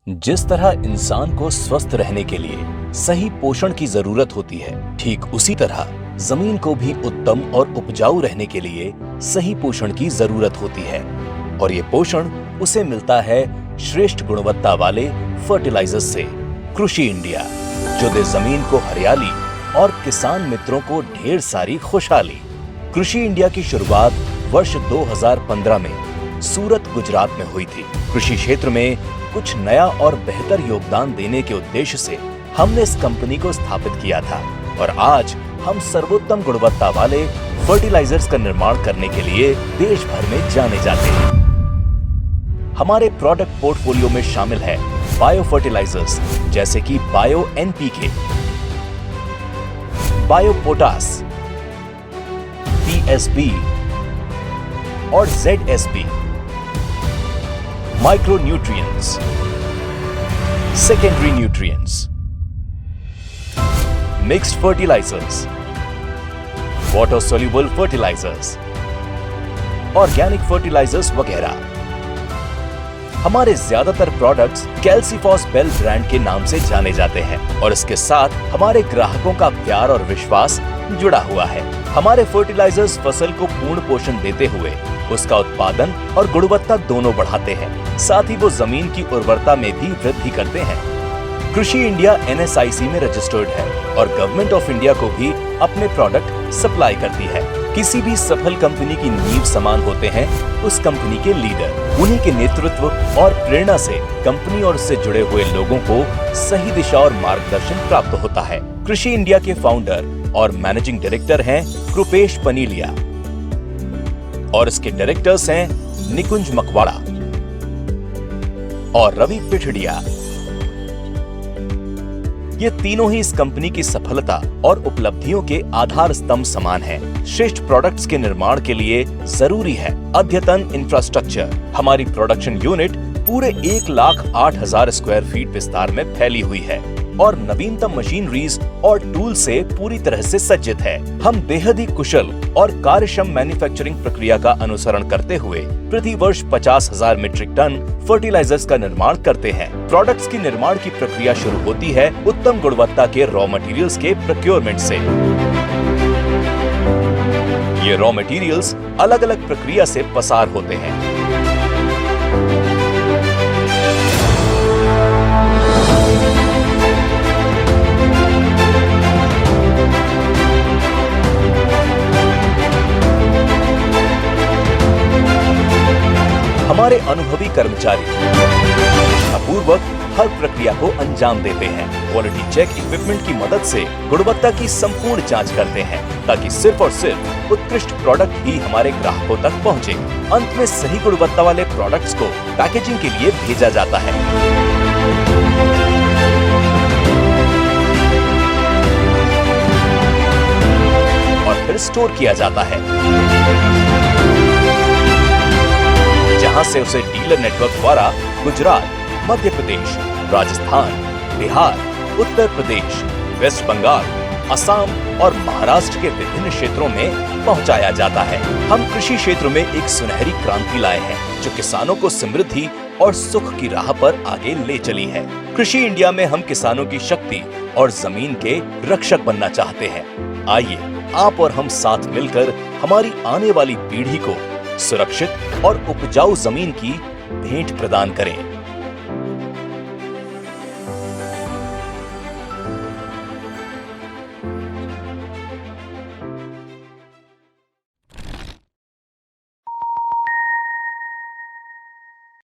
जिस तरह इंसान को स्वस्थ रहने के लिए सही पोषण की जरूरत होती है, ठीक उसी तरह जमीन को भी उत्तम और उपजाऊ रहने के लिए सही पोषण की जरूरत होती है। और ये पोषण उसे मिलता है श्रेष्ठ गुणवत्ता वाले फर्टिलाइजर्स से। कृषि इंडिया, जो दे जमीन को हरियाली और किसान मित्रों को ढेर सारी खुशहाली। कृषि इंडिया की शुरुआत वर्ष 2015 में सूरत, गुजरात में हुई थी। कृषि क्षेत्र में कुछ नया और बेहतर योगदान देने के उद्देश्य से हमने इस कंपनी को स्थापित किया था और आज हम सर्वोत्तम गुणवत्ता वाले फर्टिलाइजर्स का निर्माण करने के लिए देश भर में जाने जाते हैं। हमारे प्रोडक्ट पोर्टफोलियो में शामिल है बायो फर्टिलाइजर्स जैसे कि bio NPK, bio potash, TSP और ZSP, micro nutrients, secondary nutrients, mixed fertilisers, water soluble fertilisers, organic fertilisers वगैरह। हमारे ज्यादातर प्रोडक्ट्स कैल्सीफॉस बेल ब्रांड के नाम से जाने जाते हैं और इसके साथ हमारे ग्राहकों का प्यार और विश्वास जुड़ा हुआ है। हमारे फर्टिलाइजर्स फसल को पूर्ण पोषण देते हुए उसका उत्पादन और गुणवत्ता दोनों बढ़ाते हैं, साथ ही वो जमीन की उर्वरता में भी वृद्धि करते हैं। कृषि इंडिया एनएसआईसी में रजिस्टर्ड है और गवर्नमेंट ऑफ इंडिया को भी अपने प्रोडक्ट सप्लाई करती है। किसी भी सफल कंपनी की नींव समान होते हैं उस कंपनी के लीडर। उन्हीं के नेतृत्व और प्रेरणा से कंपनी और उससे जुड़े हुए लोगों को सही दिशा और मार्गदर्शन प्राप्त होता है। कृषि इंडिया के फाउंडर और मैनेजिंग डायरेक्टर हैं कृपेश पनीलिया और इसके डायरेक्टर्स हैं निकुंज मकवाड़ा और रवि पिठड़िया। ये तीनों ही इस कंपनी की सफलता और उपलब्धियों के आधार स्तंभ समान हैं। श्रेष्ठ प्रोडक्ट्स के निर्माण के लिए जरूरी है अद्यतन इंफ्रास्ट्रक्चर। हमारी प्रोडक्शन यूनिट पूरे 1,08,000 स्क्वायर फीट विस्तार में फैली हुई है और नवीनतम मशीनरीज और टूल से पूरी तरह से सज्जित है। हम बेहद ही कुशल और कार्यक्षम मैन्युफैक्चरिंग प्रक्रिया का अनुसरण करते हुए प्रति वर्ष 50,000 मीट्रिक टन फर्टिलाइजर्स का निर्माण करते हैं। प्रोडक्ट्स की निर्माण की प्रक्रिया शुरू होती है उत्तम गुणवत्ता के रॉ मटेरियल्स के प्रोक्योरमेंट से। ये रॉ मटेरियल्स अलग अलग प्रक्रिया से पसार होते हैं। हमारे अनुभवी कर्मचारी निष्ठापूर्वक हर प्रक्रिया को अंजाम देते हैं। क्वालिटी चेक इक्विपमेंट की मदद से गुणवत्ता की संपूर्ण जांच करते हैं ताकि सिर्फ और सिर्फ उत्कृष्ट प्रोडक्ट ही हमारे ग्राहकों तक पहुंचे। अंत में सही गुणवत्ता वाले प्रोडक्ट्स को पैकेजिंग के लिए भेजा जाता है। और फिर स्टोर किया जाता है, जहां से उसे डीलर नेटवर्क द्वारा गुजरात, मध्य प्रदेश, राजस्थान, बिहार, उत्तर प्रदेश, वेस्ट बंगाल, असम और महाराष्ट्र के विभिन्न क्षेत्रों में पहुंचाया जाता है। हम कृषि क्षेत्र में एक सुनहरी क्रांति लाए हैं जो किसानों को समृद्धि और सुख की राह पर आगे ले चली है। कृषि इंडिया में हम किसानों की शक्ति और जमीन के रक्षक बनना चाहते हैं। आइए आप और हम साथ मिलकर हमारी आने वाली पीढ़ी को सुरक्षित और उपजाऊ जमीन की भेंट प्रदान करें।